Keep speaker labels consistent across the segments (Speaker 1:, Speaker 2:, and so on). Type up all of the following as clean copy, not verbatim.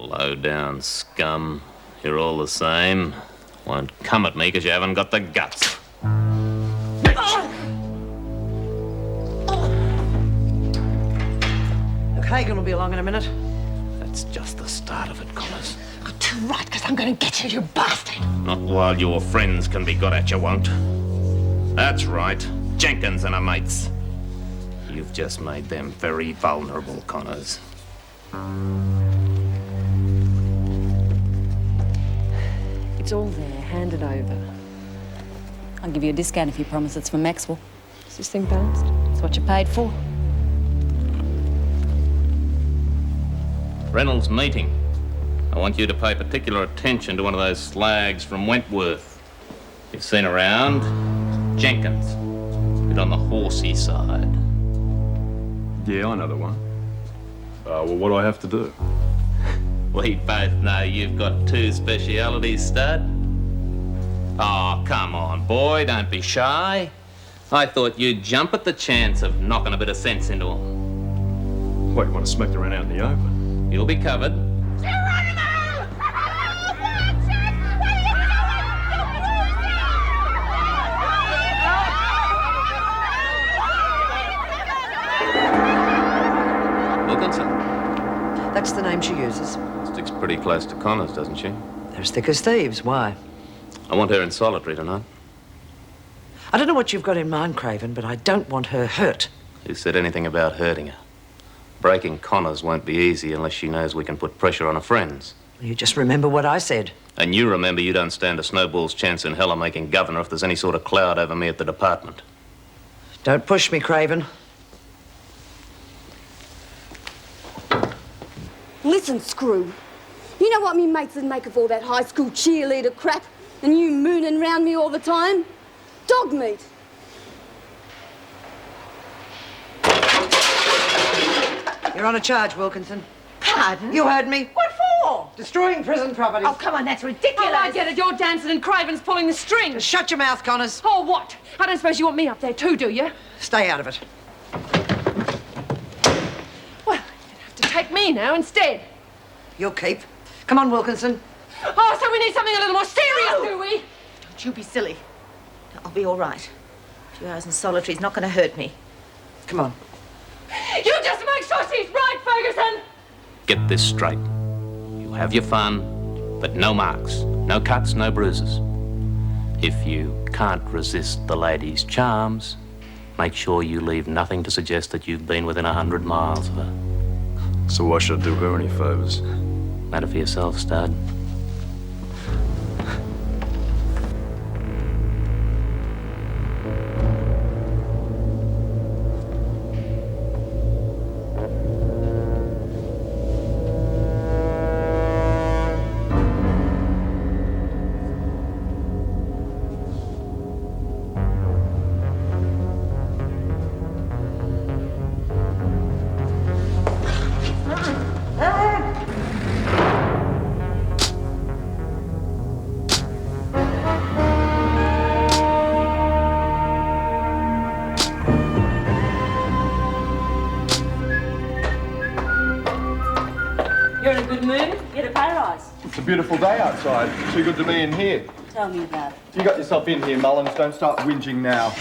Speaker 1: Low-down scum. You're all the same. Won't come at me because you haven't got the guts.
Speaker 2: Look, Hagen will be along in a minute.
Speaker 1: That's just the start of it, Connors.
Speaker 2: You're too right, because I'm going to get you, you bastard.
Speaker 1: Not while your friends can be got at, you won't. That's right. Jenkins and her mates. You've just made them very vulnerable, Connors.
Speaker 3: It's all there, hand it over.
Speaker 4: I'll give you a discount if you promise it's from Maxwell.
Speaker 3: Is this thing balanced?
Speaker 4: It's what you paid for.
Speaker 1: Reynolds meeting. I want you to pay particular attention to one of those slags from Wentworth. You've seen around. Jenkins. Bit on the horsey side.
Speaker 5: Yeah, I know the one. Well, what do I have to do?
Speaker 1: We both know you've got two specialities, stud. Oh, come on, boy, don't be shy. I thought you'd jump at the chance of knocking a bit of sense into him.
Speaker 5: What, you want to smack around out in the open?
Speaker 1: You'll be covered. Wilkinson.
Speaker 2: That's the name she uses.
Speaker 1: Sticks pretty close to Connors, doesn't she?
Speaker 2: They're as thick as thieves. Why?
Speaker 1: I want her in solitary tonight.
Speaker 2: I don't know what you've got in mind, Craven, but I don't want her hurt.
Speaker 1: Who said anything about hurting her? Breaking Connors won't be easy unless she knows we can put pressure on her friends.
Speaker 2: You just remember what I said.
Speaker 1: And you remember you don't stand a snowball's chance in hell of making governor if there's any sort of cloud over me at the department.
Speaker 2: Don't push me, Craven.
Speaker 6: Listen, Screw. You know what me mates would make of all that high school cheerleader crap? And you mooning round me all the time? Dog meat.
Speaker 2: You're on a charge, Wilkinson.
Speaker 7: Pardon?
Speaker 2: You heard me.
Speaker 7: What for?
Speaker 2: Destroying prison property.
Speaker 7: Oh, come on, that's ridiculous.
Speaker 3: Oh, I get it. You're dancing and Craven's pulling the strings.
Speaker 2: Just shut your mouth, Connors.
Speaker 3: Oh, what? I don't suppose you want me up there too, do you?
Speaker 2: Stay out of it.
Speaker 3: Well, you'd have to take me now instead.
Speaker 2: You'll keep. Come on, Wilkinson.
Speaker 3: Oh, so we need something a little more serious, do we?
Speaker 7: Don't you be silly. I'll be all right. A few hours in solitary is not going to hurt me.
Speaker 2: Come on.
Speaker 3: You just make sure she's right, Ferguson!
Speaker 1: Get this straight. You have your fun, but no marks, no cuts, no bruises. If you can't resist the lady's charms, make sure you leave nothing to suggest that you've been within 100 miles of her.
Speaker 5: So why should I do her any favours?
Speaker 1: Matter for yourself, stud.
Speaker 4: You're in a good mood? Get a pay rise.
Speaker 8: It's a beautiful day outside. Too good to be in here.
Speaker 4: Tell me about it.
Speaker 8: You got yourself in here, Mullins. Don't start whinging now.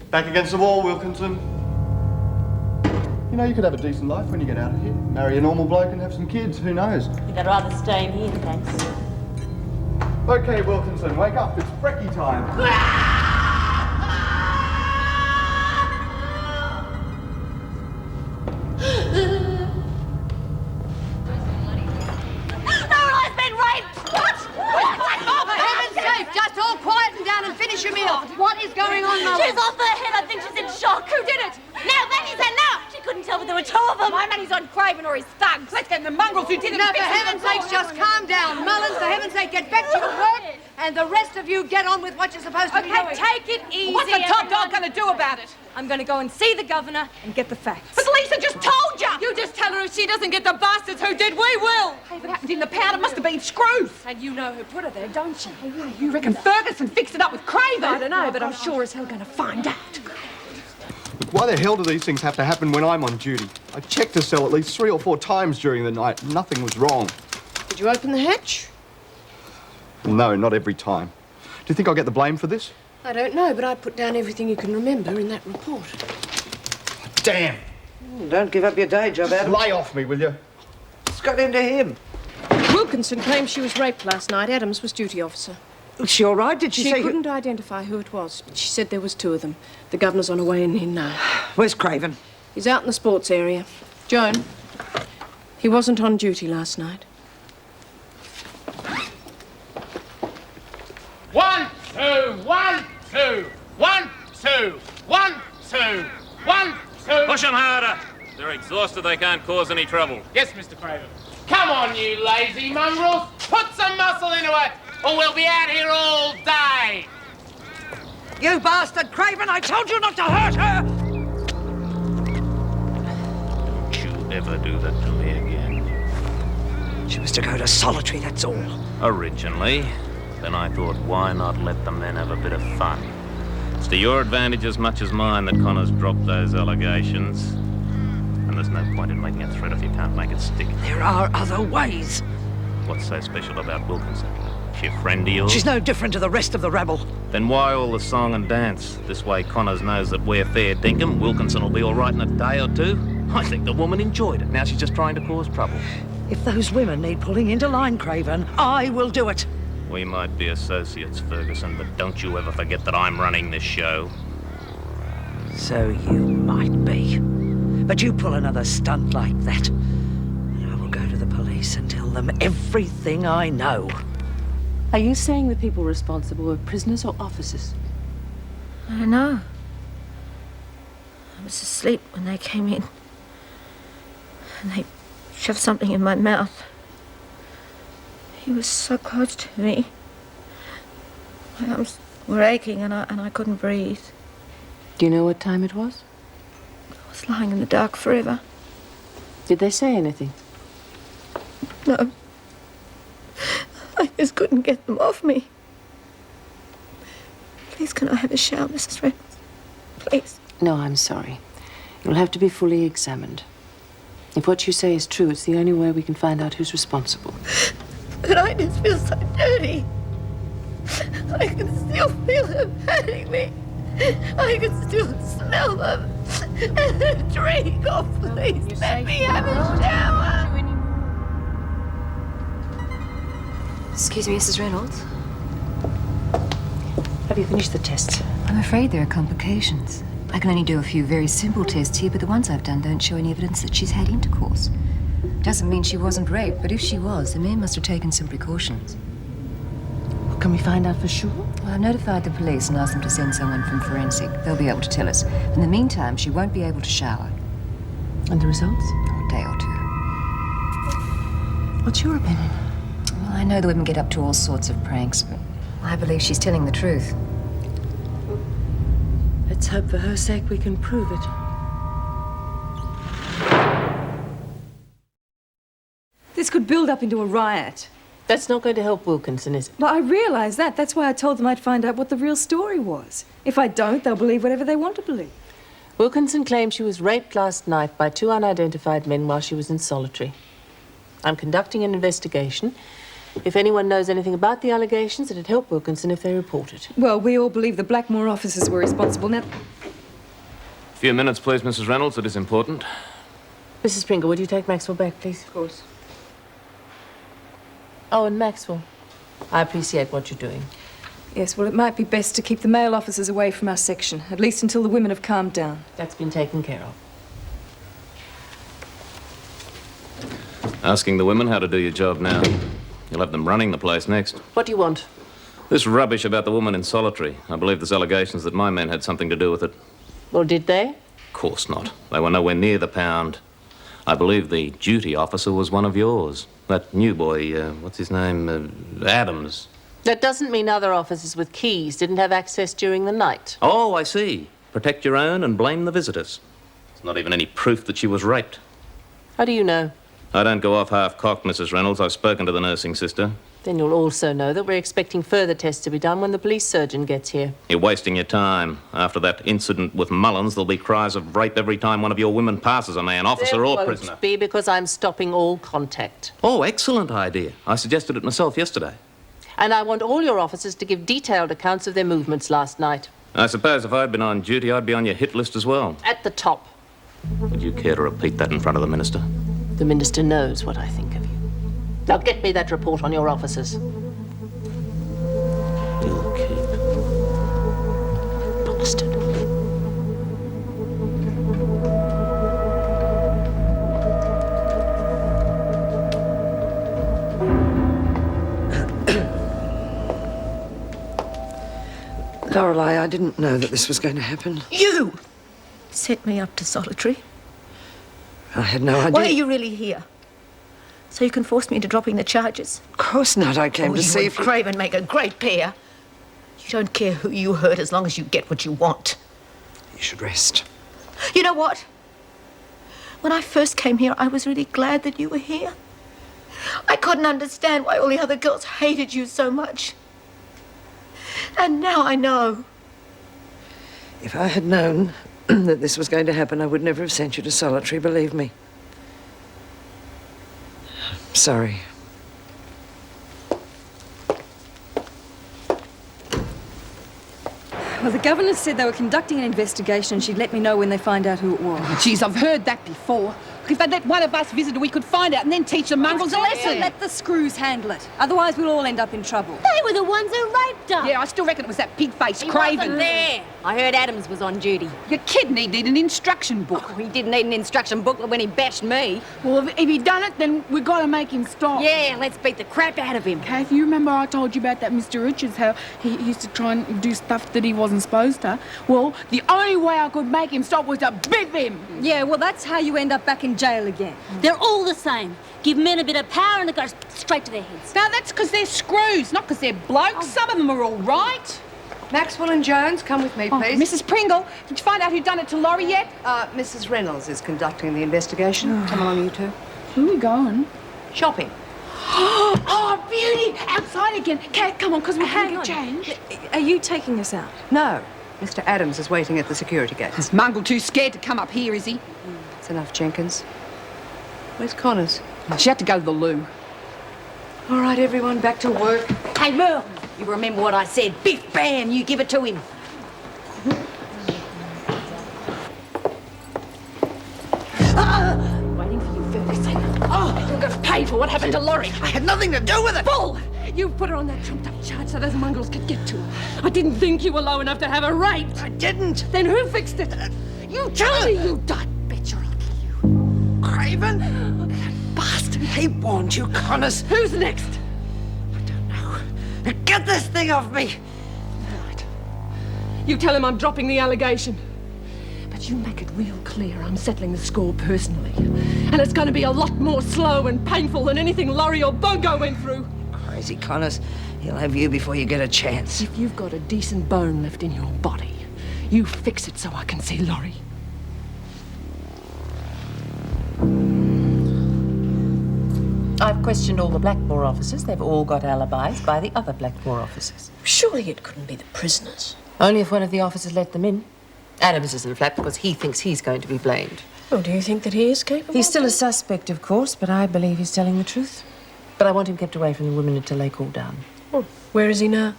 Speaker 8: Back against the wall, Wilkinson. You know, you could have a decent life when you get out of here. Marry a normal bloke and have some kids. Who knows?
Speaker 4: I think I'd rather stay in here, thanks.
Speaker 8: Okay, Wilkinson, wake up. It's brekkie time.
Speaker 6: Lorelai's been raped! What?
Speaker 3: Oh, for heaven's sake, just all quieten down and finish your meal. What is going on, Mullins?
Speaker 6: She's off her head. I think she's in shock. Who did it? Now, Manny's enough. She couldn't tell if there were two of them. My money's on Craven or his thugs.
Speaker 3: Let's get the mongrels who did it. No, for heaven's sake, just calm down. Mullins, for heaven's sake, get back to your work, and the rest of you get on with what you're supposed to be doing.
Speaker 6: Okay, take it easy.
Speaker 3: What's the top
Speaker 6: everyone.
Speaker 3: dog going to do about it?
Speaker 6: I'm going to go and see the governor and get the facts.
Speaker 3: But Lisa just told you! You just tell her if she doesn't get the bastards who did, we will! Hey, if it happened in the pound, it must have been screws.
Speaker 6: And you know who put her there, don't you?
Speaker 3: You reckon Ferguson fixed it up with Craven? I don't know, but I'm sure as hell going to find out.
Speaker 8: Why the hell do these things have to happen when I'm on duty? I checked the cell at least 3 or 4 times during the night. Nothing was wrong.
Speaker 3: Did you open the hatch?
Speaker 8: Well, no, not every time. Do you think I'll get the blame for this?
Speaker 3: I don't know, but I put down everything you can remember in that report.
Speaker 8: Damn!
Speaker 2: Don't give up your day job, Adam.
Speaker 8: Lay off me, will you?
Speaker 2: It's got into him.
Speaker 3: Wilkinson claims she was raped last night. Adams was duty officer.
Speaker 2: Was she all right? Did she say...
Speaker 3: She couldn't identify who it was, but she said there was 2 of them. The governor's on her way in now.
Speaker 2: Where's Craven?
Speaker 3: He's out in the sports area. Joan, he wasn't on duty last night.
Speaker 9: 1, 2, 1, 2, 1, 2, 1, 2, 1, 2.
Speaker 1: Push them harder. They're exhausted. They can't cause any trouble.
Speaker 9: Yes, Mr. Craven. Come on, you lazy mongrels. Put some muscle into it, or we'll be out here all day.
Speaker 2: You bastard, Craven! I told you not to hurt her!
Speaker 1: Don't you ever do that to me again.
Speaker 2: She was to go to solitary, that's all.
Speaker 1: Originally. Then I thought, why not let the men have a bit of fun? It's to your advantage as much as mine that Connor's dropped those allegations. And there's no point in making a threat if you can't make it stick.
Speaker 2: There are other ways.
Speaker 1: What's so special about Wilkinson? She a friend of yours?
Speaker 2: She's no different to the rest of the rabble.
Speaker 1: Then why all the song and dance? This way Connors knows that we're fair dinkum. Wilkinson will be all right in a day or 2. I think the woman enjoyed it. Now she's just trying to cause trouble.
Speaker 2: If those women need pulling into line, Craven, I will do it.
Speaker 1: We might be associates, Ferguson, but don't you ever forget that I'm running this show.
Speaker 2: So you might be. But you pull another stunt like that, and I will go to the police and tell them everything I know.
Speaker 10: Are you saying the people responsible were prisoners or officers?
Speaker 7: I don't know. I was asleep when they came in. And they shoved something in my mouth. He was so close to me. My arms were aching and I couldn't breathe.
Speaker 10: Do you know what time it was?
Speaker 7: I was lying in the dark forever.
Speaker 10: Did they say anything?
Speaker 7: No. I just couldn't get them off me. Please, can I have a shower, Mrs. Reynolds? Please.
Speaker 10: No, I'm sorry. You'll have to be fully examined. If what you say is true, it's the only way we can find out who's responsible.
Speaker 7: But I just feel so dirty. I can still feel them patting me. I can still smell them. And drink. Oh, please let me have a shower.
Speaker 11: Excuse me, Mrs. Reynolds.
Speaker 2: Have you finished the tests?
Speaker 11: I'm afraid there are complications. I can only do a few very simple tests here, but the ones I've done don't show any evidence that she's had intercourse. Doesn't mean she wasn't raped, but if she was, the men must have taken some precautions.
Speaker 10: Well, can we find out for sure?
Speaker 11: Well, I've notified the police and asked them to send someone from forensic. They'll be able to tell us. In the meantime, she won't be able to shower.
Speaker 10: And the results?
Speaker 11: A day or 2.
Speaker 10: What's your opinion?
Speaker 11: Well, I know the women get up to all sorts of pranks, but I believe she's telling the truth.
Speaker 10: Let's hope for her sake we can prove it.
Speaker 4: This could build up into a riot.
Speaker 10: That's not going to help Wilkinson, is it?
Speaker 4: Well, I realise that. That's why I told them I'd find out what the real story was. If I don't, they'll believe whatever they want to believe.
Speaker 10: Wilkinson claims she was raped last night by 2 unidentified men while she was in solitary. I'm conducting an investigation. If anyone knows anything about the allegations, it'd help Wilkinson if they report it.
Speaker 4: Well, we all believe the Blackmore officers were responsible. Now,
Speaker 1: A few minutes, please, Mrs. Reynolds. It is important.
Speaker 10: Mrs. Pringle, would you take Maxwell back, please?
Speaker 4: of course.
Speaker 10: Oh, and Maxwell, I appreciate what you're doing.
Speaker 4: Yes, well, it might be best to keep the male officers away from our section, at least until the women have calmed down.
Speaker 10: That's been taken care of.
Speaker 1: Asking the women how to do your job now. You'll have them running the place next.
Speaker 10: What do you want?
Speaker 1: This rubbish about the woman in solitary. I believe there's allegations that my men had something to do with it.
Speaker 10: Well, did they?
Speaker 1: Of course not. They were nowhere near the pound. I believe the duty officer was one of yours. That new boy, what's his name? Adams.
Speaker 10: That doesn't mean other officers with keys didn't have access during the night.
Speaker 1: Oh, I see. Protect your own and blame the visitors. There's not even any proof that she was raped.
Speaker 10: How do you know?
Speaker 1: I don't go off half-cocked, Mrs. Reynolds. I've spoken to the nursing sister.
Speaker 10: Then you'll also know that we're expecting further tests to be done when the police surgeon gets here.
Speaker 1: You're wasting your time. After that incident with Mullins, there'll be cries of rape every time one of your women passes a man, officer
Speaker 10: There
Speaker 1: or
Speaker 10: won't
Speaker 1: prisoner.
Speaker 10: be, because I'm stopping all contact.
Speaker 1: Oh, excellent idea. I suggested it myself yesterday.
Speaker 10: And I want all your officers to give detailed accounts of their movements last night.
Speaker 1: I suppose if I'd been on duty, I'd be on your hit list as well.
Speaker 10: At the top.
Speaker 1: Would you care to repeat that in front of the Minister?
Speaker 10: The Minister knows what I think of you. Now get me that report on your officers.
Speaker 1: You'll keep.
Speaker 10: Bastard.
Speaker 2: Lorelei, I didn't know that this was going to happen.
Speaker 7: You set me up to solitary.
Speaker 2: I had no idea.
Speaker 7: Why are you really here? So you can force me into dropping the charges?
Speaker 2: Of course not. I came to
Speaker 7: you
Speaker 2: see
Speaker 7: and
Speaker 2: if...
Speaker 7: Craven make a great pair. You don't care who you hurt as long as you get what you want.
Speaker 2: You should rest.
Speaker 7: You know what? When I first came here, I was really glad that you were here. I couldn't understand why all the other girls hated you so much. And now I know.
Speaker 2: If I had known that this was going to happen, I would never have sent you to solitary, believe me. Sorry.
Speaker 4: Well, the governor said they were conducting an investigation and she'd let me know when they find out who it was.
Speaker 3: Geez, I've heard that before. If they'd let one of us visit her, we could find out and then teach the mongrels a lesson.
Speaker 4: Let the screws handle it. Otherwise, we'll all end up in trouble.
Speaker 12: They were the ones who raped her.
Speaker 3: Yeah, I still reckon it was that pig-faced
Speaker 12: He
Speaker 3: Craven.
Speaker 12: wasn't there. I heard Adams was on duty.
Speaker 3: Your kid needed an instruction book.
Speaker 12: Oh, he didn't need an instruction booklet when he bashed me.
Speaker 13: Well, if he done it, then we got to make him stop.
Speaker 12: Yeah, let's beat the crap out of him.
Speaker 13: Kath, you remember I told you about that Mr. Richards, how he used to try and do stuff that he wasn't supposed to? Well, the only way I could make him stop was to biff him.
Speaker 4: Yeah, well, that's how you end up back in jail again.
Speaker 12: They're all the same. Give men a bit of power and it goes straight to their heads.
Speaker 3: Now, that's because they're screws, not because they're blokes. Some of them are all right.
Speaker 14: Maxwell and Jones, come with me, please.
Speaker 3: Mrs. Pringle, did you find out who done it to Laurie yet?
Speaker 14: Mrs. Reynolds is conducting the investigation. Come along, you two.
Speaker 13: Where are we going?
Speaker 14: Shopping.
Speaker 13: Oh, beauty! Outside again. Kath, come on, because we can get changed.
Speaker 4: Are you taking us out?
Speaker 14: No. Mr. Adams is waiting at the security gate.
Speaker 3: Is Mungle too scared to come up here, is he?
Speaker 14: It's enough, Jenkins. Where's Connors?
Speaker 3: She had to go to the loo.
Speaker 14: All right, everyone, back to work.
Speaker 12: Hey, Merle, you remember what I said. Biff, bam, you give it to him.
Speaker 3: Waiting for you, Ferguson. Oh, you're going to pay for what happened to Laurie.
Speaker 2: I had nothing to do with it!
Speaker 3: Bull! You put her on that trumped-up charge so those mongrels could get to her. I didn't think you were low enough to have her raped.
Speaker 2: I didn't.
Speaker 3: Then who fixed it? You tell me you died. Bet I'll kill you.
Speaker 2: Craven? That bastard. He warned you, Connors.
Speaker 3: Who's next?
Speaker 2: I don't know. Now get this thing off me.
Speaker 3: Right. You tell him I'm dropping the allegation. But you make it real clear I'm settling the score personally. And it's going to be a lot more slow and painful than anything Laurie or Bongo went through.
Speaker 2: Crazy Connors. He'll have you before you get a chance.
Speaker 3: If you've got a decent bone left in your body, you fix it so I can see Laurie.
Speaker 10: I've questioned all the Blackmore officers. They've all got alibis by the other Blackmore officers.
Speaker 7: Surely it couldn't be the prisoners.
Speaker 10: Only if one of the officers let them in. Adams isn't flat because he thinks he's going to be blamed.
Speaker 7: Oh, do you think that he is capable?
Speaker 10: He's still a suspect, of course, but I believe he's telling the truth. But I want him kept away from the women until they cool down.
Speaker 7: Oh, where is he now?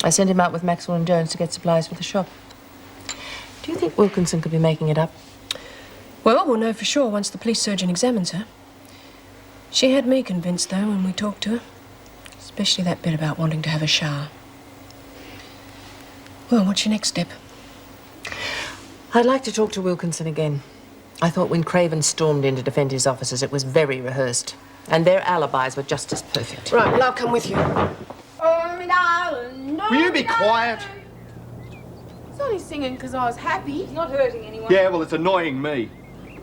Speaker 10: I sent him out with Maxwell and Jones to get supplies for the shop. Do you think Wilkinson could be making it up?
Speaker 7: Well, we'll know for sure once the police surgeon examines her. She had me convinced, though, when we talked to her. Especially that bit about wanting to have a shower. Well, what's your next step?
Speaker 10: I'd like to talk to Wilkinson again. I thought when Craven stormed in to defend his officers, it was very rehearsed. And their alibis were just as perfect.
Speaker 7: Right, well, I'll come with you.
Speaker 8: Will you be quiet?
Speaker 13: It's only singing because I was happy.
Speaker 4: It's not hurting anyone.
Speaker 8: Yeah, well, it's annoying me.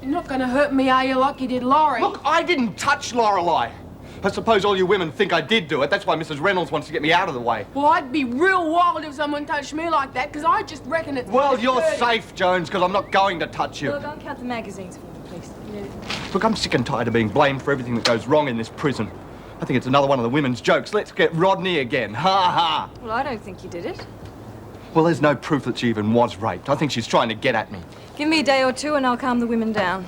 Speaker 13: You're not going to hurt me, are you, like you did Laurie?
Speaker 8: Look, I didn't touch Lorelei. I suppose all you women think I did do it. That's why Mrs. Reynolds wants to get me out of the way.
Speaker 13: Well, I'd be real wild if someone touched me like that, because I just reckon it's...
Speaker 8: Well, you're safe, Jones, because I'm not going to touch you.
Speaker 4: Well, don't count the magazines for me, please.
Speaker 8: Look, I'm sick and tired of being blamed for everything that goes wrong in this prison. I think it's another one of the women's jokes. Let's get Rodney again. Ha ha.
Speaker 4: Well, I don't think you did it.
Speaker 8: Well, there's no proof that she even was raped. I think she's trying to get at me.
Speaker 4: Give me a day or two and I'll calm the women down.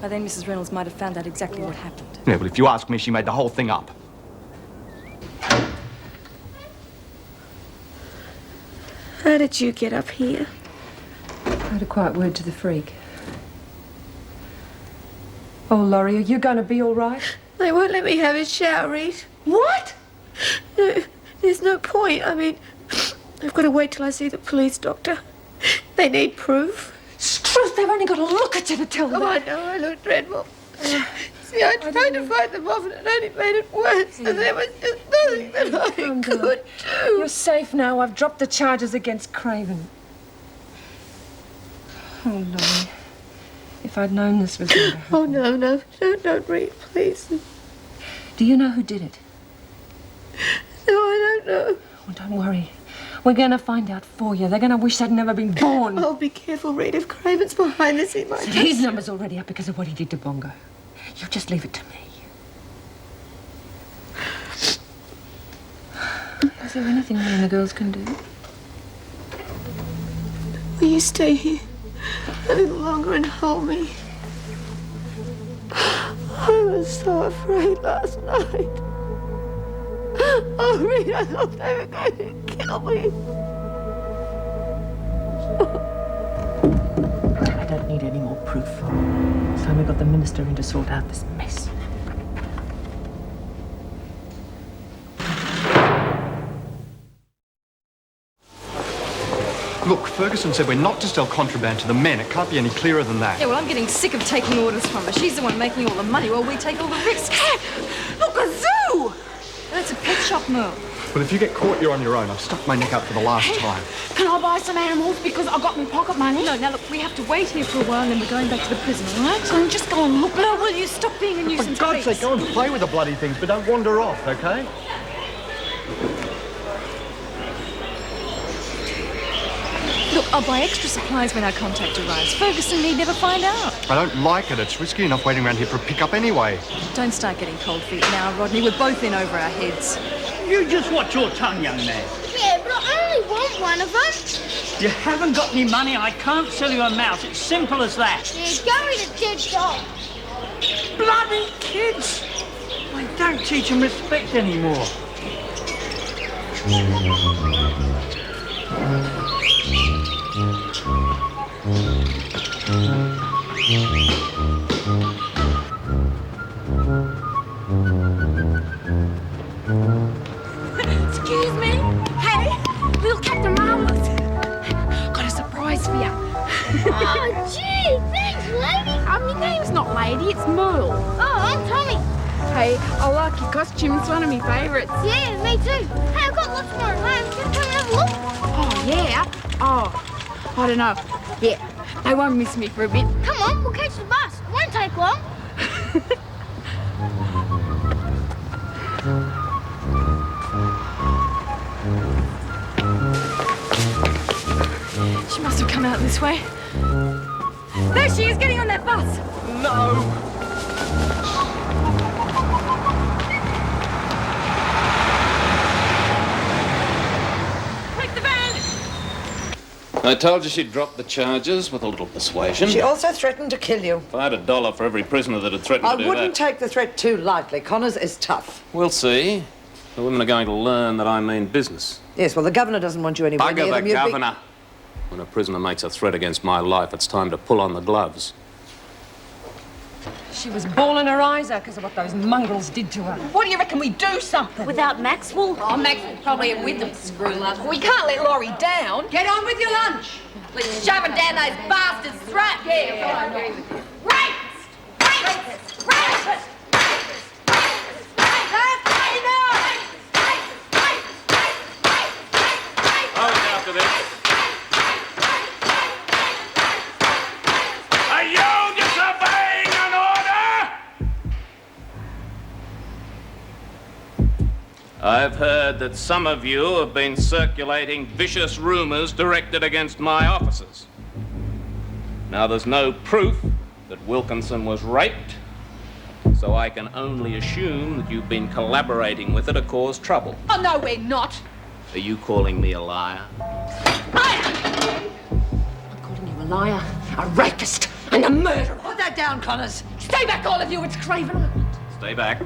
Speaker 4: By then, Mrs. Reynolds might have found out exactly what happened.
Speaker 8: Yeah, well, if you ask me, she made the whole thing up.
Speaker 7: How did you get up here?
Speaker 3: I had a quiet word to the freak. Oh, Laurie, are you going to be all right?
Speaker 7: They won't let me have a shower, Reed.
Speaker 3: What?
Speaker 7: No, there's no point. I mean, I've got to wait till I see the police doctor. They need proof.
Speaker 3: Struth, they've only got to look at you to tell them.
Speaker 7: Oh, I know, I look dreadful. See, I tried to fight them off and it only made it worse. And there was just nothing that I could do.
Speaker 3: You're safe now. I've dropped the charges against Craven. Oh, Laurie. If I'd known this was going to happen.
Speaker 7: Oh, no, don't read, please.
Speaker 3: Do you know who did it?
Speaker 7: No, I don't know.
Speaker 3: Oh, don't worry. We're going to find out for you. They're going to wish they'd never been born.
Speaker 7: Oh, be careful, Reed. If Craven's behind this, he might...
Speaker 3: His number's already up because of what he did to Bongo. You just leave it to me. Is there anything me and the girls can do?
Speaker 7: Will you stay here a little longer and hold me? I was so afraid last night. Oh, Reed, I thought they were going to kill me.
Speaker 3: I don't need any more proof. It's time we got the minister in to sort out this mess.
Speaker 8: Look, Ferguson said we're not to sell contraband to the men. It can't be any clearer than that.
Speaker 4: Yeah, well, I'm getting sick of taking orders from her. She's the one making all the money while we take all the risks. Look, a zoo! That's a pet shop, Merle.
Speaker 8: Well, if you get caught, you're on your own. I've stuck my neck out for the last time.
Speaker 13: Can I buy some animals because I've got my pocket money?
Speaker 4: No, now look, we have to wait here for a while and then we're going back to the prison, all right?
Speaker 13: So I'm just going to look.
Speaker 4: No, will you stop being a nuisance,
Speaker 8: For God's
Speaker 4: please?
Speaker 8: sake, go and play with the bloody things, but don't wander off, okay?
Speaker 4: Look, I'll buy extra supplies when our contact arrives. Ferguson need never find out.
Speaker 8: I don't like it. It's risky enough waiting around here for a pickup anyway.
Speaker 4: Don't start getting cold feet now, Rodney. We're both in over our heads.
Speaker 15: You just watch your tongue, young man.
Speaker 7: Yeah, but I only want one of them.
Speaker 15: You haven't got any money, I can't sell you a mouse. It's simple as that.
Speaker 7: Yeah, go eat a dead dog.
Speaker 15: Bloody kids! I don't teach them respect anymore.
Speaker 13: Excuse me? Hey, little Captain Marvelous. Got a surprise for you.
Speaker 7: Oh, gee, thanks, lady.
Speaker 13: My name's not Lady, it's Merle.
Speaker 7: Oh, I'm Tommy.
Speaker 13: Hey, I like your costume. It's one of my favourites.
Speaker 7: Yeah, me too. Hey, I've got lots more at home. Can you come and have a look?
Speaker 13: Oh, yeah? Oh, I don't know. Yeah, they won't miss me for a bit.
Speaker 7: Come on, we'll catch the bus. It won't take long.
Speaker 4: She must have come out this way. There she is, getting on that bus.
Speaker 8: No!
Speaker 4: Take the van!
Speaker 1: I told you she'd drop the charges with a little persuasion.
Speaker 2: She also threatened to kill you.
Speaker 1: If I had $1 for every prisoner that had threatened
Speaker 2: I
Speaker 1: to do
Speaker 2: wouldn't
Speaker 1: that.
Speaker 2: take the threat too lightly. Connors is tough.
Speaker 1: We'll see. The women are going to learn that I mean business.
Speaker 2: Yes, well, the governor doesn't want you anywhere near
Speaker 1: Bugger
Speaker 2: them.
Speaker 1: the governor. When a prisoner makes a threat against my life, it's time to pull on the gloves.
Speaker 3: She was bawling her eyes out because of what those mongrels did to her. What do you reckon we do something?
Speaker 12: Without Maxwell?
Speaker 16: Oh, Maxwell's probably with them, screw love. We can't let Laurie down. Get on with your lunch. Let's shove it down those bastards' throats. Yeah, I agree with you. Rapists! Rapists! Rapists!
Speaker 1: After this.
Speaker 9: Are you disobeying an order?
Speaker 1: I've heard that some of you have been circulating vicious rumors directed against my officers. Now, there's no proof that Wilkinson was raped, So I can only assume that you've been collaborating with her to cause trouble.
Speaker 3: Oh, no, we're not.
Speaker 1: Are you calling me a liar?
Speaker 3: I'm calling you a liar, a rapist, and a murderer.
Speaker 2: Put that down, Connors.
Speaker 3: Stay back, all of you. It's Craven Island.
Speaker 1: Stay back.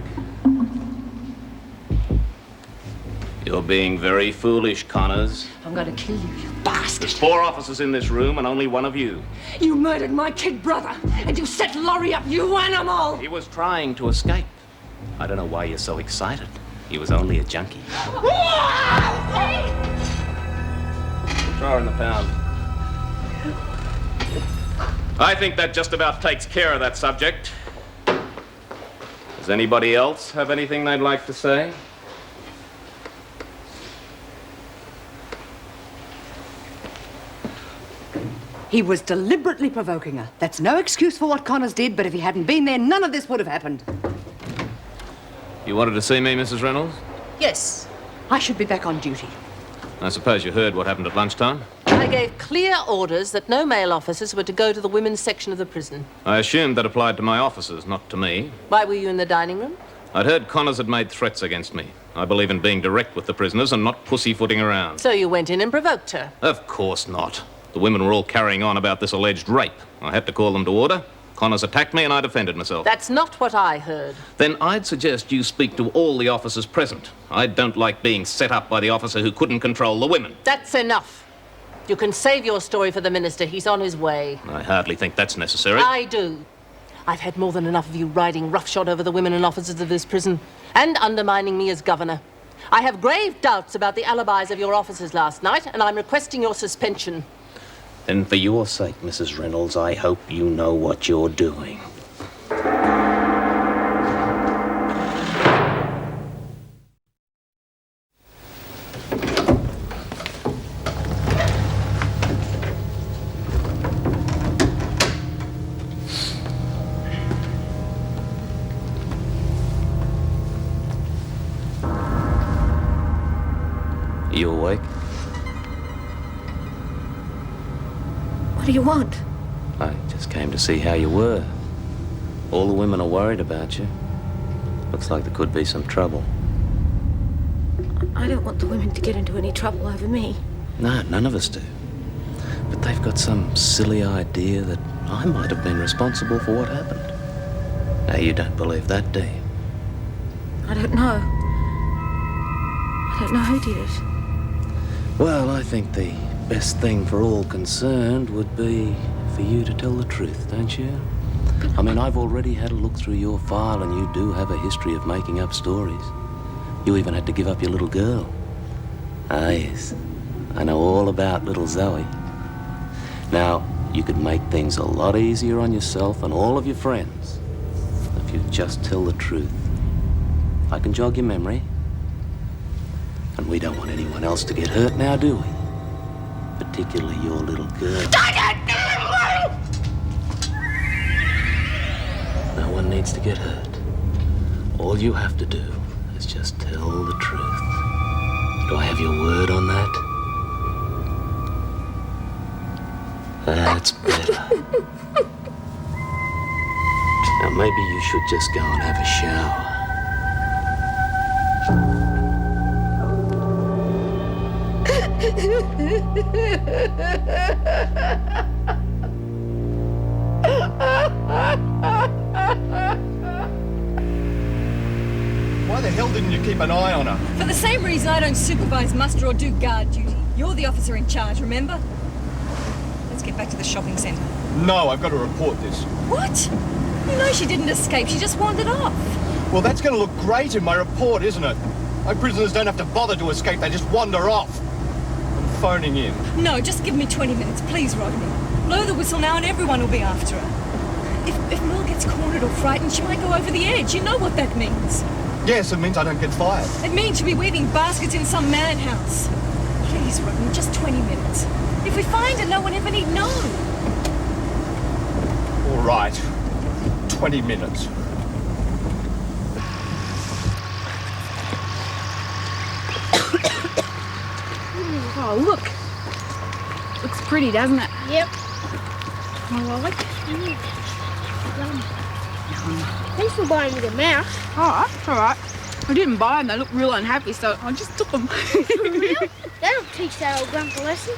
Speaker 1: You're being very foolish, Connors.
Speaker 3: I'm going to kill you, you bastard.
Speaker 1: There's 4 officers in this room and only one of you.
Speaker 3: You murdered my kid brother, and you set Laurie up, you animal!
Speaker 1: He was trying to escape. I don't know why you're so excited. He was only a junkie. Throw her in the pound. I think that just about takes care of that subject. Does anybody else have anything they'd like to say?
Speaker 14: He was deliberately provoking her. That's no excuse for what Connors did, but if he hadn't been there, none of this would have happened.
Speaker 1: You wanted to see me, Mrs. Reynolds?
Speaker 14: Yes. I should be back on duty.
Speaker 1: I suppose you heard what happened at lunchtime?
Speaker 10: I gave clear orders that no male officers were to go to the women's section of the prison.
Speaker 1: I assumed that applied to my officers, not to me.
Speaker 10: Why were you in the dining room?
Speaker 1: I'd heard Connors had made threats against me. I believe in being direct with the prisoners and not pussyfooting around.
Speaker 10: So you went in and provoked her?
Speaker 1: Of course not. The women were all carrying on about this alleged rape. I had to call them to order. Connors attacked me and I defended myself.
Speaker 10: That's not what I heard.
Speaker 1: Then I'd suggest you speak to all the officers present. I don't like being set up by the officer who couldn't control the women.
Speaker 10: That's enough. You can save your story for the minister. He's on his way.
Speaker 1: I hardly think that's necessary.
Speaker 10: I do. I've had more than enough of you riding roughshod over the women and officers of this prison and undermining me as governor. I have grave doubts about the alibis of your officers last night, and I'm requesting your suspension.
Speaker 1: Then for your sake, Mrs. Reynolds, I hope you know what you're doing. You awake?
Speaker 7: What do you want?
Speaker 1: I just came to see how you were. All the women are worried about you. Looks like there could be some trouble.
Speaker 7: I don't want the women to get into any trouble over me.
Speaker 1: No, none of us do. But they've got some silly idea that I might have been responsible for what happened. Now, you don't believe that, do you?
Speaker 7: I don't know. I don't know who did it.
Speaker 1: Well, I think the best thing for all concerned would be for you to tell the truth, don't you? I mean, I've already had a look through your file and you do have a history of making up stories. You even had to give up your little girl. Ah, yes. I know all about little Zoe. Now, you could make things a lot easier on yourself and all of your friends if you just tell the truth. I can jog your memory. And we don't want anyone else to get hurt now, do we? Particularly your little girl. No one needs to get hurt. All you have to do is just tell the truth. Do I have your word on that? That's better. Now maybe you should just go and have a shower.
Speaker 8: Why the hell didn't you keep an eye on her?
Speaker 4: For the same reason I don't supervise muster or do guard duty. You're the officer in charge, remember? Let's get back to the shopping centre.
Speaker 8: No, I've got to report this.
Speaker 4: What? You know she didn't escape, she just wandered off.
Speaker 8: Well, that's going to look great in my report, isn't it? My prisoners don't have to bother to escape, they just wander off. I'm phoning in.
Speaker 4: No, just give me 20 minutes, please, Rodney. Blow the whistle now and everyone will be after her. If Mel gets cornered or frightened, she might go over the edge. You know what that means.
Speaker 8: Yes, it means I don't get fired.
Speaker 4: It means she'll be weaving baskets in some madhouse. Please, Rodney, just 20 minutes. If we find her, no one ever need know.
Speaker 8: All right. 20 minutes.
Speaker 13: Oh, look. Looks pretty, doesn't it?
Speaker 7: Yep.
Speaker 13: Oh, I like it.
Speaker 7: Thanks for buying me the mouse.
Speaker 13: All right. I didn't buy them. They look real unhappy, so I just took them.
Speaker 7: Real? That'll teach that old grump a lesson.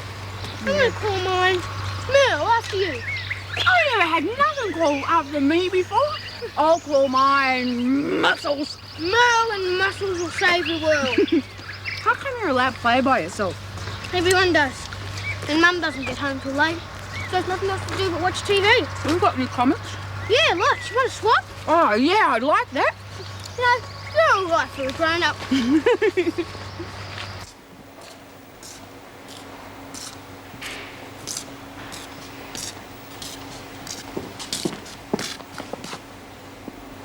Speaker 7: I'm gonna call mine Merle after you.
Speaker 13: I never had nothing called after me before. I'll call mine Muscles.
Speaker 7: Merle and Muscles will save the world.
Speaker 13: How come you're allowed to play by yourself?
Speaker 7: Everyone does. And Mum doesn't get home till late. So there's nothing else to do but watch TV.
Speaker 13: Have you got any comments?
Speaker 7: Yeah, lots. You want to swap?
Speaker 13: Oh, yeah, I'd like that.
Speaker 7: You know, they're all right for a grown-up.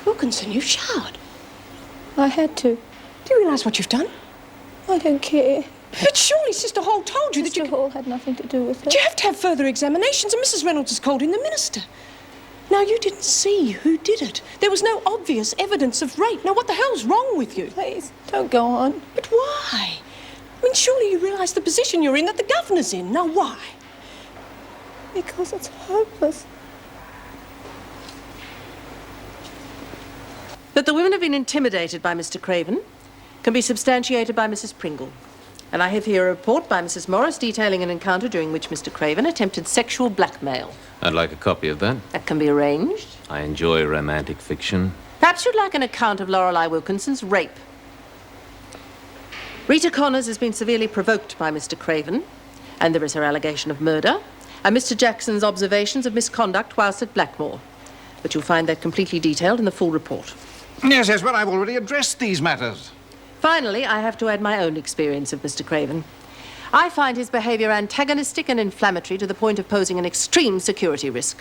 Speaker 17: Wilkinson, you showered.
Speaker 18: I had to.
Speaker 17: Do you realise what you've done?
Speaker 18: I don't care.
Speaker 17: But surely Sister Hall told you that
Speaker 18: Sister Hall had nothing to do with it.
Speaker 17: But you have to have further examinations, and Mrs. Reynolds has called in the minister. Now, you didn't see who did it. There was no obvious evidence of rape. Now, what the hell's wrong with you?
Speaker 18: Please, don't go on.
Speaker 17: But why? I mean, surely you realise the position you're in, that the governor's in. Now, why?
Speaker 18: Because it's hopeless.
Speaker 10: That the women have been intimidated by Mr. Craven can be substantiated by Mrs. Pringle. And I have here a report by Mrs. Morris detailing an encounter during which Mr. Craven attempted sexual blackmail.
Speaker 1: I'd like a copy of that.
Speaker 10: That can be arranged.
Speaker 1: I enjoy romantic fiction.
Speaker 10: Perhaps you'd like an account of Lorelei Wilkinson's rape. Rita Connors has been severely provoked by Mr. Craven, and there is her allegation of murder, and Mr. Jackson's observations of misconduct whilst at Blackmore. But you'll find that completely detailed in the full report.
Speaker 19: Yes, but I've already addressed these matters.
Speaker 10: Finally, I have to add my own experience of Mr. Craven. I find his behaviour antagonistic and inflammatory to the point of posing an extreme security risk.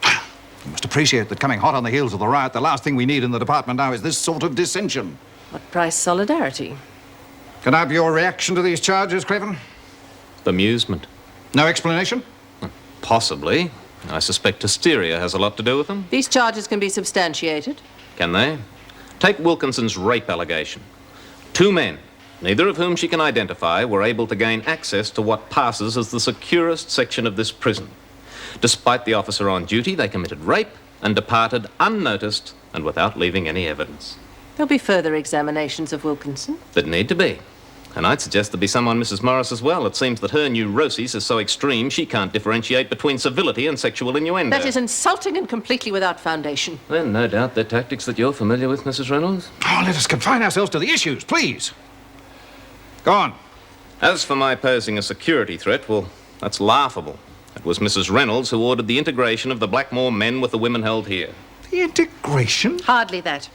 Speaker 19: You must appreciate that coming hot on the heels of the riot, the last thing we need in the department now is this sort of dissension.
Speaker 10: What price solidarity?
Speaker 19: Can I have your reaction to these charges, Craven?
Speaker 1: Bemusement.
Speaker 19: No explanation?
Speaker 1: Possibly. I suspect hysteria has a lot to do with them.
Speaker 10: These charges can be substantiated.
Speaker 1: Can they? Take Wilkinson's rape allegation. 2 men, neither of whom she can identify, were able to gain access to what passes as the securest section of this prison. Despite the officer on duty, they committed rape and departed unnoticed and without leaving any evidence.
Speaker 10: There'll be further examinations of Wilkinson.
Speaker 1: That need to be. And I'd suggest there be some on Mrs. Morris as well. It seems that her neuroses is so extreme she can't differentiate between civility and sexual innuendo.
Speaker 10: That is insulting and completely without foundation.
Speaker 1: Then no doubt they're tactics that you're familiar with, Mrs. Reynolds.
Speaker 19: Oh, let us confine ourselves to the issues, please. Go on.
Speaker 1: As for my posing a security threat, well, that's laughable. It was Mrs. Reynolds who ordered the integration of the Blackmore men with the women held here.
Speaker 19: The integration?
Speaker 10: Hardly that.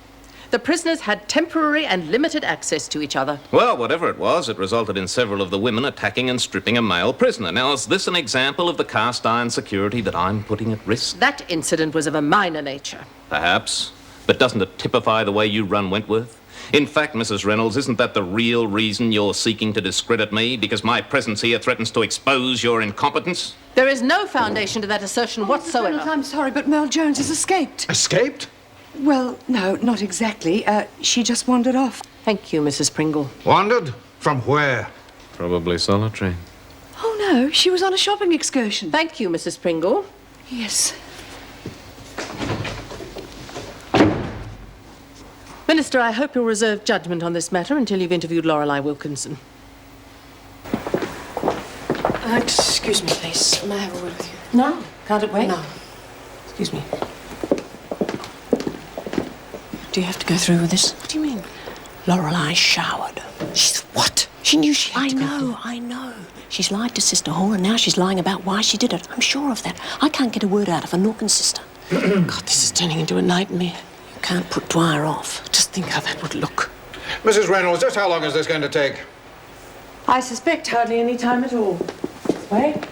Speaker 10: The prisoners had temporary and limited access to each other.
Speaker 1: Well, whatever it was, it resulted in several of the women attacking and stripping a male prisoner. Now, is this an example of the cast iron security that I'm putting at risk?
Speaker 10: That incident was of a minor nature.
Speaker 1: Perhaps. But doesn't it typify the way you run Wentworth? In fact, Mrs. Reynolds, isn't that the real reason you're seeking to discredit me? Because my presence here threatens to expose your incompetence?
Speaker 10: There is no foundation to that assertion whatsoever.
Speaker 14: Reynolds, I'm sorry, but Merle Jones has escaped.
Speaker 19: Escaped?
Speaker 14: Well, no, not exactly. She just wandered off.
Speaker 10: Thank you, Mrs. Pringle.
Speaker 19: Wandered? From where?
Speaker 1: Probably solitary.
Speaker 14: Oh, no, she was on a shopping excursion.
Speaker 10: Thank you, Mrs. Pringle.
Speaker 14: Yes.
Speaker 10: Minister, I hope you'll reserve judgment on this matter until you've interviewed Lorelei Wilkinson.
Speaker 17: Excuse me, please. May I have a word with you?
Speaker 10: No. Can't it wait?
Speaker 17: No. Excuse me. Do you have to go through with this? What do you mean? Lorelei showered.
Speaker 14: She's what?
Speaker 17: She knew she had to go through. I know. She's lied to Sister Hall, and now she's lying about why she did it. I'm sure of that. I can't get a word out of her, nor can Sister. God, this is turning into a nightmare. You can't put Dwyer off. Just think how that would look.
Speaker 19: Mrs. Reynolds, just how long is this going to take?
Speaker 10: I suspect hardly any time at all. Wait.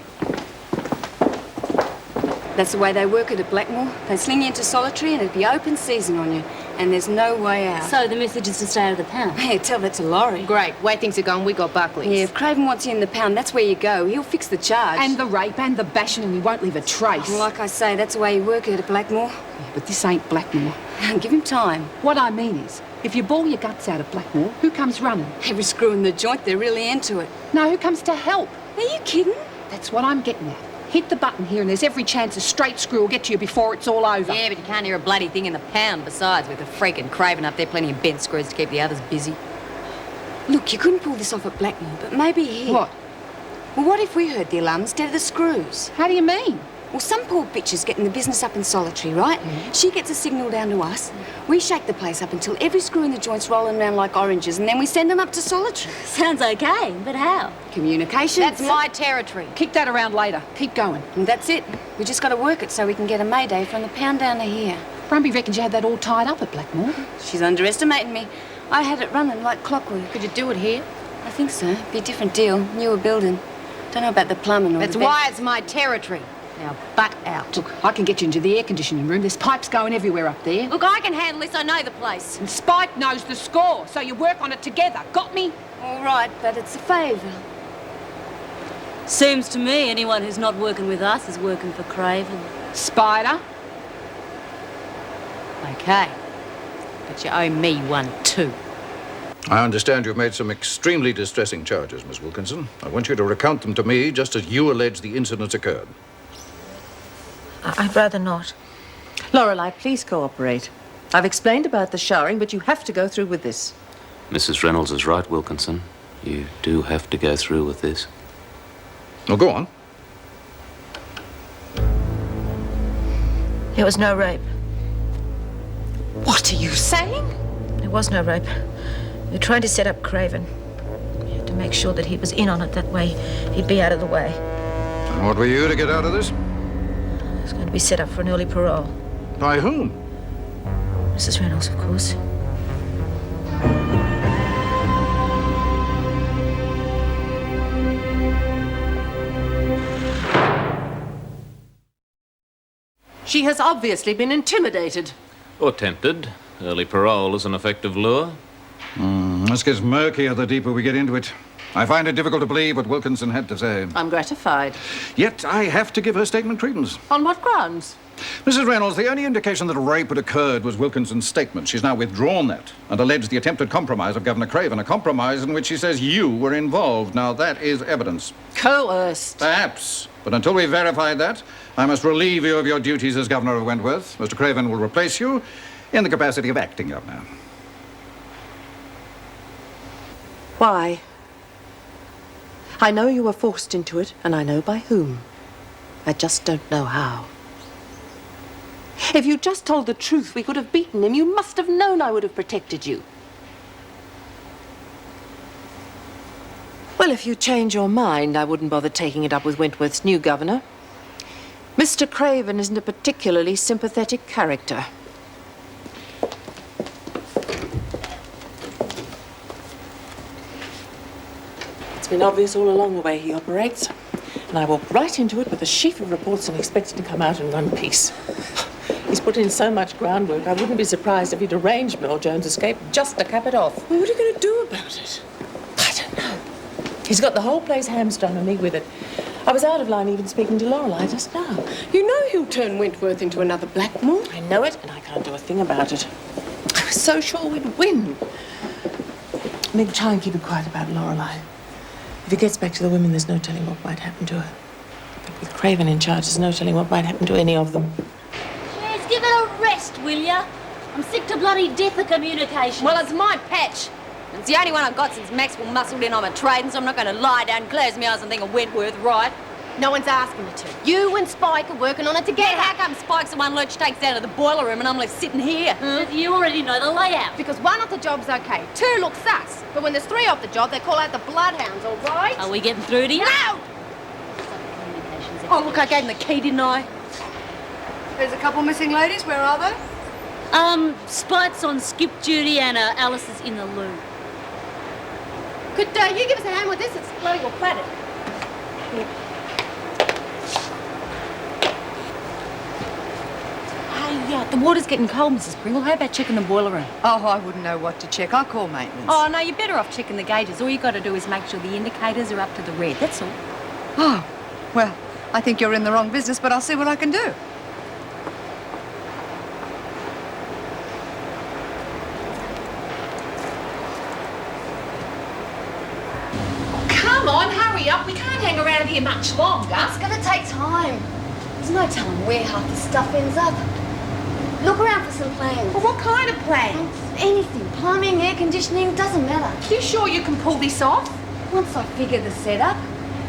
Speaker 6: That's the way they work it at Blackmore. They sling you into solitary and it'd be open season on you. And there's no way out.
Speaker 12: So the message is to stay out of the pound?
Speaker 6: Hey, tell that to Laurie.
Speaker 16: Great. Way things are going, we got Buckley's.
Speaker 6: Yeah, if Craven wants you in the pound, that's where you go. He'll fix the charge.
Speaker 3: And the rape and the bashing, and he won't leave a trace.
Speaker 6: Well, like I say, that's the way you work it at Blackmore.
Speaker 3: Yeah, but this ain't Blackmore.
Speaker 6: Give him time.
Speaker 3: What I mean is, if you ball your guts out of Blackmore, who comes running?
Speaker 6: Every screw in the joint, they're really into it.
Speaker 3: No, who comes to help?
Speaker 6: Are you kidding?
Speaker 3: That's what I'm getting at.
Speaker 14: Hit the button here and there's every chance a straight screw will get to you before it's all over.
Speaker 11: Yeah, but you can't hear a bloody thing in the pound. Besides, with a freaking Craven up there, plenty of bent screws to keep the others busy.
Speaker 6: Look, you couldn't pull this off at Blackmore, but maybe here.
Speaker 14: What?
Speaker 6: Well, what if we heard the alarm instead of the screws?
Speaker 14: How do you mean?
Speaker 6: Well, some poor bitch is getting the business up in Solitary, right? She gets a signal down to us. We shake the place up until every screw in the joint's rolling around like oranges, and then we send them up to Solitary.
Speaker 12: Sounds okay, but how?
Speaker 6: Communication.
Speaker 11: That's my territory.
Speaker 14: Kick that around later. Keep going.
Speaker 6: And that's it. We just got to work it so we can get a mayday from the pound down to here.
Speaker 14: Brumby reckons you had that all tied up at Blackmore.
Speaker 6: She's underestimating me. I had it running like clockwork.
Speaker 11: Could you do it here?
Speaker 6: I think so. Be a different deal. Newer building. Don't know about the plumbing or
Speaker 11: That's
Speaker 6: the
Speaker 11: why it's my territory. Now, butt out.
Speaker 14: Look, I can get you into the air conditioning room. There's pipes going everywhere up there.
Speaker 11: Look, I can handle this. I know the place.
Speaker 14: And Spike knows the score, so you work on it together. Got me?
Speaker 6: All right, but it's a favour.
Speaker 12: Seems to me anyone who's not working with us is working for Craven.
Speaker 14: Spider?
Speaker 11: Okay. But you owe me one too.
Speaker 19: I understand you've made some extremely distressing charges, Miss Wilkinson. I want you to recount them to me just as you allege the incidents occurred.
Speaker 10: I'd rather not. Lorelei, please cooperate. I've explained about the showering, but you have to go through with this.
Speaker 1: Mrs. Reynolds is right, Wilkinson. You do have to go through with this.
Speaker 19: Well, go on.
Speaker 18: There was no rape.
Speaker 14: What are you saying?
Speaker 18: There was no rape. We tried to set up Craven. We had to make sure that he was in on it. That way, he'd be out of the way.
Speaker 19: And what were you to get out of this?
Speaker 18: It was going to be set up for an early parole.
Speaker 19: By whom?
Speaker 18: Mrs. Reynolds, of course.
Speaker 10: She has obviously been intimidated.
Speaker 1: Or tempted. Early parole is an effective lure.
Speaker 19: This gets murkier the deeper we get into it. I find it difficult to believe what Wilkinson had to say.
Speaker 10: I'm gratified.
Speaker 19: Yet I have to give her statement credence.
Speaker 10: On what grounds?
Speaker 19: Mrs. Reynolds, the only indication that a rape had occurred was Wilkinson's statement. She's now withdrawn that and alleged the attempted compromise of Governor Craven, a compromise in which she says you were involved. Now, that is evidence.
Speaker 10: Coerced.
Speaker 19: Perhaps. But until we've verified that, I must relieve you of your duties as Governor of Wentworth. Mr. Craven will replace you in the capacity of acting governor.
Speaker 10: Why? I know you were forced into it, and I know by whom. I just don't know how. If you'd just told the truth, we could have beaten him. You must have known I would have protected you. Well, if you change your mind, I wouldn't bother taking it up with Wentworth's new governor. Mr. Craven isn't a particularly sympathetic character. It's been obvious all along the way he operates, and I walked right into it with a sheaf of reports and expected to come out in one piece. He's put in so much groundwork, I wouldn't be surprised if he'd arranged Mel Jones' escape just to cap it off.
Speaker 17: Well, what are you going to do about it?
Speaker 10: I don't know. He's got the whole place hamstrung and me with it. I was out of line even speaking to Lorelei just now.
Speaker 17: You know he'll turn Wentworth into another Blackmore.
Speaker 10: I know it, and I can't do a thing about it. I was so sure we'd win. Meg, try and keep it quiet about Lorelei. If it gets back to the women, there's no telling what might happen to her. But with Craven in charge, there's no telling what might happen to any of them.
Speaker 12: Just give it a rest, will ya? I'm sick to bloody death of communication.
Speaker 11: Well, it's my patch. It's the only one I've got since Maxwell muscled in on my trading, so I'm not going to lie down, close my eyes and think of Wentworth, right?
Speaker 16: No one's asking you to. You and Spike are working on it together.
Speaker 11: Yeah, how come Spike's the one Lurch takes out of the boiler room and I'm left sitting here?
Speaker 12: You already know the layout.
Speaker 16: Because one off the job's okay, two looks sus. But when there's three off the job, they call out the bloodhounds, all right?
Speaker 12: Are we getting through to you?
Speaker 16: No!
Speaker 11: Oh, look, I gave him the key, didn't I?
Speaker 14: There's a couple missing ladies. Where are they?
Speaker 12: Spike's on skip duty and Alice is in the loo.
Speaker 16: Could you give us a hand with this? It's bloody well platted.
Speaker 11: Hey, the water's getting cold, Mrs. Pringle. How about checking the boiler room?
Speaker 14: Oh, I wouldn't know what to check. I'll call maintenance.
Speaker 11: Oh, no, you're better off checking the gauges. All you got to do is make sure the indicators are up to the red, that's all.
Speaker 14: Oh, well, I think you're in the wrong business, but I'll see what I can do.
Speaker 16: Come on, hurry hurry up. We can't hang around here much longer.
Speaker 6: It's gonna take time. There's no telling where half the stuff ends up. Look around for some plans.
Speaker 16: Well, what kind of plans?
Speaker 6: Anything. Plumbing, air conditioning, doesn't matter.
Speaker 16: You sure you can pull this off?
Speaker 6: Once I figure the setup.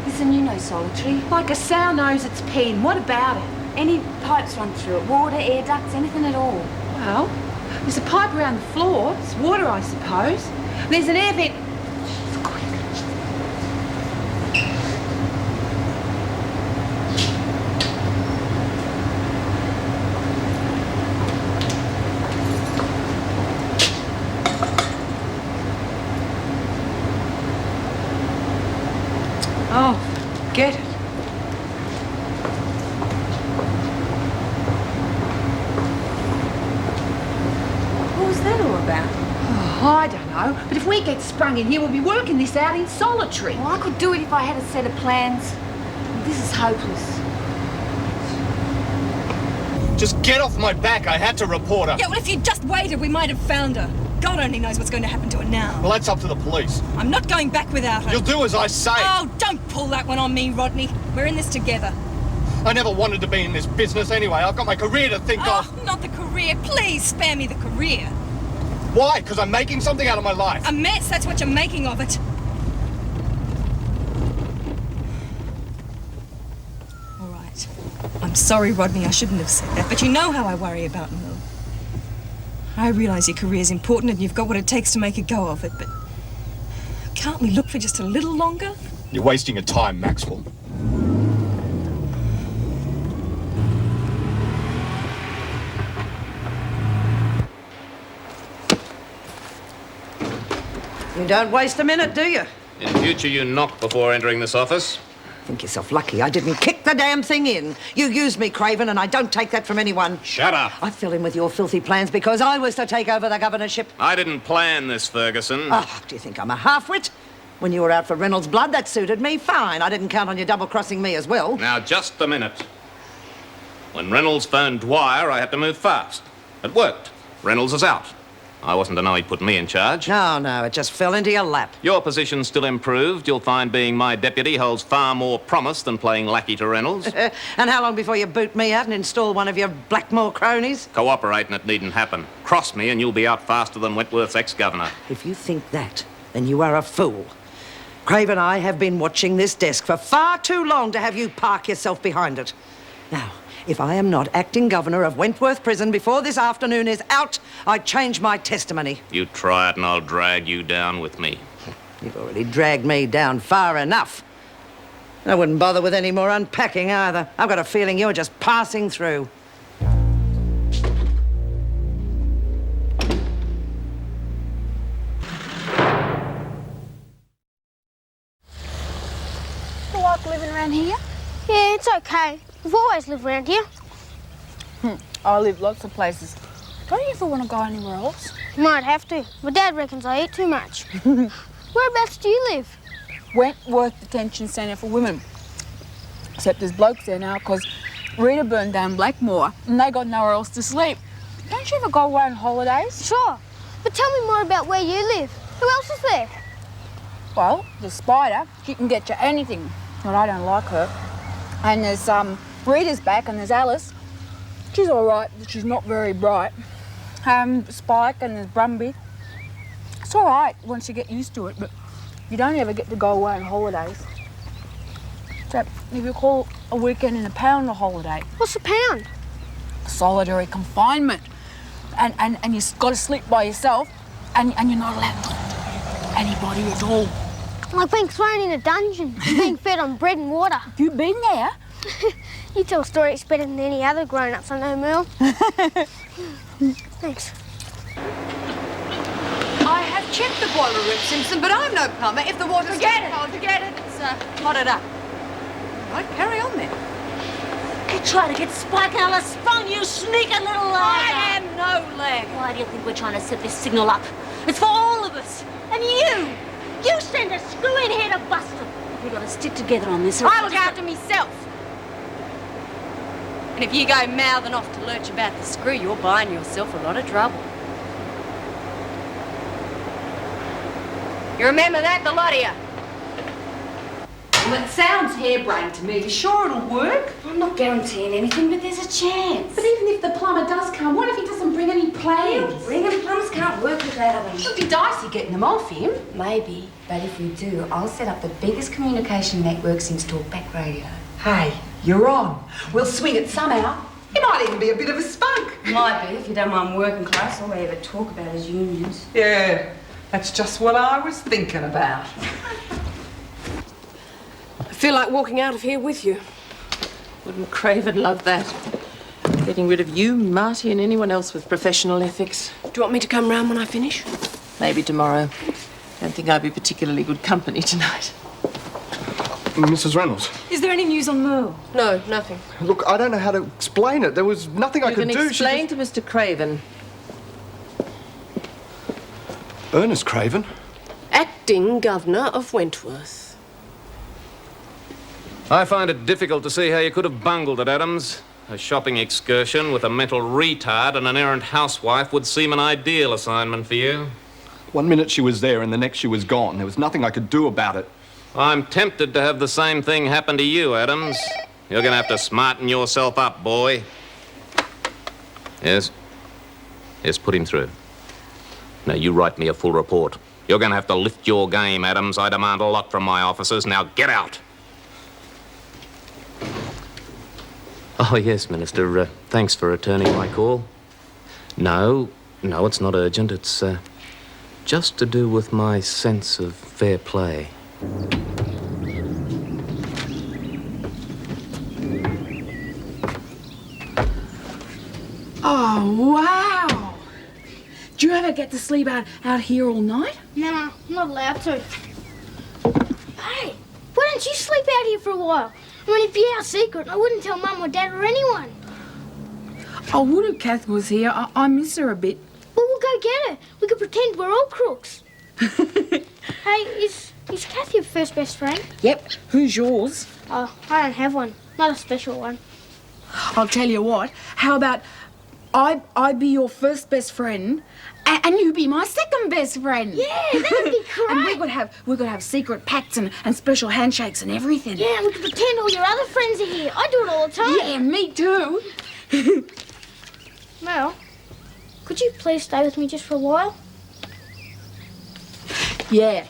Speaker 6: Listen, you know Solitary.
Speaker 16: Like a sow knows its pen. What about it?
Speaker 6: Any pipes run through it, water, air ducts, anything at all.
Speaker 16: Well, there's a pipe around the floor. It's water, I suppose. There's an air vent.
Speaker 2: Oh, get it.
Speaker 6: What was that all about?
Speaker 16: Oh, I don't know. But if we get sprung in here, we'll be working this out in solitary.
Speaker 6: Well, I could do it if I had a set of plans. This is hopeless.
Speaker 8: Just get off my back. I had to report her.
Speaker 4: Yeah, well, if you'd just waited, we might have found her. God only knows what's going to happen to her now.
Speaker 8: Well, that's up to the police.
Speaker 4: I'm not going back without her.
Speaker 8: You'll do as I say.
Speaker 4: Oh, don't pull that one on me, Rodney. We're in this together.
Speaker 8: I never wanted to be in this business anyway. I've got my career to think of.
Speaker 4: Oh, not the career. Please spare me the career.
Speaker 8: Why? Because I'm making something out of my life.
Speaker 4: A mess, that's what you're making of it. All right. I'm sorry, Rodney, I shouldn't have said that, but you know how I worry about Mel. I realise your career's important and you've got what it takes to make a go of it, but can't we look for just a little longer?
Speaker 8: You're wasting your time, Maxwell.
Speaker 2: You don't waste a minute, do you?
Speaker 1: In future, you knock before entering this office.
Speaker 2: Think yourself lucky I didn't kick the damn thing in. You used me, Craven, and I don't take that from anyone.
Speaker 1: Shut up.
Speaker 2: I fell in with your filthy plans because I was to take over the governorship.
Speaker 1: I didn't plan this, Ferguson.
Speaker 2: Oh, do you think I'm a half-wit? When you were out for Reynolds' blood, that suited me fine. I didn't count on you double-crossing me as well.
Speaker 1: Now, just a minute. When Reynolds phoned Dwyer, I had to move fast. It worked. Reynolds is out. I wasn't to know he'd put me in charge.
Speaker 2: No, it just fell into your lap.
Speaker 1: Your position's still improved. You'll find being my deputy holds far more promise than playing lackey to Reynolds.
Speaker 2: And how long before you boot me out and install one of your Blackmore cronies?
Speaker 1: Cooperate and it needn't happen. Cross me and you'll be out faster than Wentworth's ex-governor.
Speaker 2: If you think that, then you are a fool. Crave and I have been watching this desk for far too long to have you park yourself behind it. Now, if I am not acting governor of Wentworth Prison before this afternoon is out, I change my testimony.
Speaker 1: You try it and I'll drag you down with me.
Speaker 2: You've already dragged me down far enough. I wouldn't bother with any more unpacking either. I've got a feeling you're just passing through.
Speaker 13: You like living around here?
Speaker 12: Yeah, it's okay. We've always lived around here.
Speaker 13: I live lots of places. Don't you ever want to go anywhere else?
Speaker 12: Might have to. My dad reckons I eat too much. Whereabouts do you live?
Speaker 13: Wentworth Detention Centre for Women. Except there's blokes there now because Rita burned down Blackmore and they got nowhere else to sleep. Don't you ever go away on holidays?
Speaker 12: Sure. But tell me more about where you live. Who else is there?
Speaker 13: Well, the Spider, she can get you anything, but I don't like her. And there's Rita's back and there's Alice. She's all right, but she's not very bright. Spike and there's Brumby. It's all right once you get used to it, but you don't ever get to go away on holidays. Except if you call a weekend in a pound a holiday.
Speaker 12: What's a pound?
Speaker 13: Solitary confinement. And you've got to sleep by yourself and you're not allowed to talk to anybody at all.
Speaker 12: Like being thrown in a dungeon, being fed on bread and water.
Speaker 13: You've been there?
Speaker 12: You tell stories better than any other grown-ups I know, Merle. Thanks.
Speaker 14: I have checked the boiler room, Simpson, but I'm no plumber. If the water's
Speaker 16: Forget it. It's hot it up.
Speaker 14: Right, carry on then.
Speaker 17: You try to get Spike out of spawn, you sneaky little lag.
Speaker 16: I am no lag.
Speaker 17: Why do you think we're trying to set this signal up? It's for all of us. And you send a screw in here to bust them. We've got to stick together on this.
Speaker 16: I look after myself. And if you go mouthing off to lurch about the screw, you're buying yourself a lot of trouble. You remember that, the lot of you?
Speaker 14: Well, it sounds harebrained to me. You sure it'll work?
Speaker 6: I'm not guaranteeing anything, but there's a chance.
Speaker 14: But even if the plumber does come, what if he doesn't bring any plans?
Speaker 6: Bring him. Plumbers can't work without them.
Speaker 14: It'll be dicey getting them off him.
Speaker 6: Maybe, but if we do, I'll set up the biggest communication network since talkback radio.
Speaker 14: Hey, you're on. We'll swing it somehow. He might even be a bit of a spunk.
Speaker 6: Might be, if you don't mind working close. All they ever talk about is unions.
Speaker 14: Yeah, that's just what I was thinking about.
Speaker 3: I feel like walking out of here with you.
Speaker 10: Wouldn't Craven love that? Getting rid of you, Marty, and anyone else with professional ethics.
Speaker 3: Do you want me to come round when I finish?
Speaker 10: Maybe tomorrow. Don't think I'd be particularly good company tonight.
Speaker 8: Mrs. Reynolds.
Speaker 4: Is there any news on Merle?
Speaker 3: No, nothing.
Speaker 8: Look, I don't know how to explain it. There was nothing I could do.
Speaker 10: You can explain to Mr. Craven.
Speaker 8: Ernest Craven?
Speaker 3: Acting Governor of Wentworth.
Speaker 1: I find it difficult to see how you could have bungled it, Adams. A shopping excursion with a mental retard and an errant housewife would seem an ideal assignment for you.
Speaker 8: 1 minute she was there and the next she was gone. There was nothing I could do about it.
Speaker 1: I'm tempted to have the same thing happen to you, Adams. You're going to have to smarten yourself up, boy. Yes? Yes, put him through. Now, you write me a full report. You're going to have to lift your game, Adams. I demand a lot from my officers. Now, get out. Oh, yes, Minister. Thanks for returning my call. No, it's not urgent. It's just to do with my sense of fair play.
Speaker 13: Oh, wow! Do you ever get to sleep out here all night?
Speaker 12: No, I'm not allowed to. Hey, why don't you sleep out here for a while? I mean, it'd be our secret. I wouldn't tell Mum or Dad or anyone.
Speaker 13: I would if Kath was here. I miss her a bit.
Speaker 12: Well, we'll go get her. We could pretend we're all crooks. Hey, is Kath your first best friend?
Speaker 13: Yep. Who's yours?
Speaker 12: Oh, I don't have one. Not a special one.
Speaker 13: I'll tell you what. How about I be your first best friend, and you be my second best friend?
Speaker 12: Yeah, that'd be great.
Speaker 13: And we could have secret pacts and special handshakes and everything.
Speaker 12: Yeah, we could pretend all your other friends are here. I do it all the time.
Speaker 13: Yeah, me too.
Speaker 12: Mel, could you please stay with me just for a while?
Speaker 13: Yeah.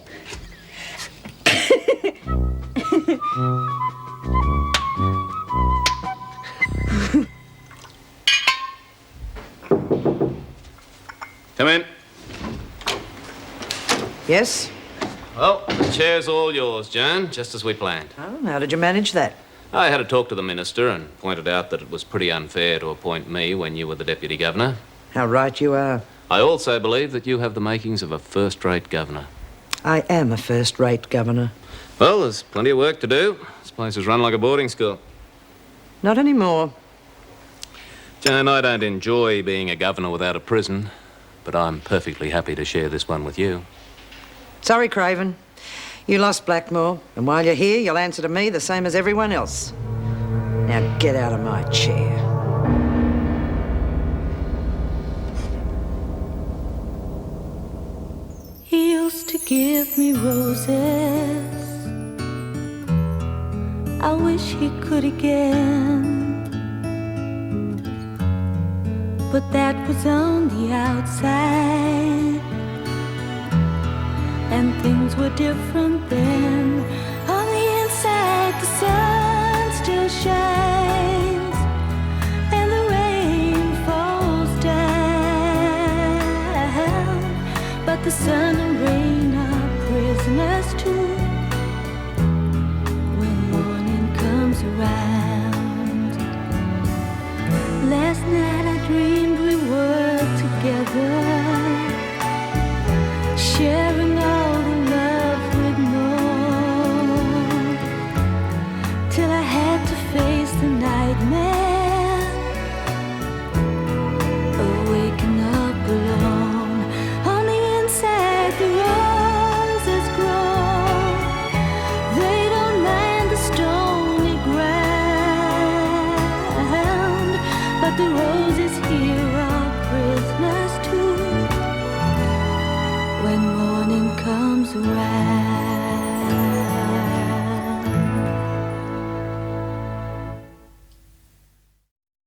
Speaker 1: Come in.
Speaker 2: Yes?
Speaker 1: Well, the chair's all yours, Joan, just as we planned.
Speaker 2: Oh, how did you manage that?
Speaker 1: I had a talk to the minister and pointed out that it was pretty unfair to appoint me when you were the deputy governor.
Speaker 2: How right you are.
Speaker 1: I also believe that you have the makings of a first-rate governor.
Speaker 2: I am a first-rate governor.
Speaker 1: Well, there's plenty of work to do. This place is run like a boarding school.
Speaker 2: Not anymore.
Speaker 1: Joan, I don't enjoy being a governor without a prison, but I'm perfectly happy to share this one with you.
Speaker 2: Sorry, Craven. You lost Blackmore, and while you're here, you'll answer to me the same as everyone else. Now get out of my chair.
Speaker 20: He used to give me roses. I wish he could again. But that was on the outside, and things were different then. On the inside, the sun still shines, and the rain falls down. But the sun and rain are prisoners too when morning comes around. Last night I dreamed we were together, sharing all the love we'd known, till I had to face the nightmare of waking up alone. On the inside, the roses grow. They don't mind the stony ground, but the roses here are prisoners too when morning comes around.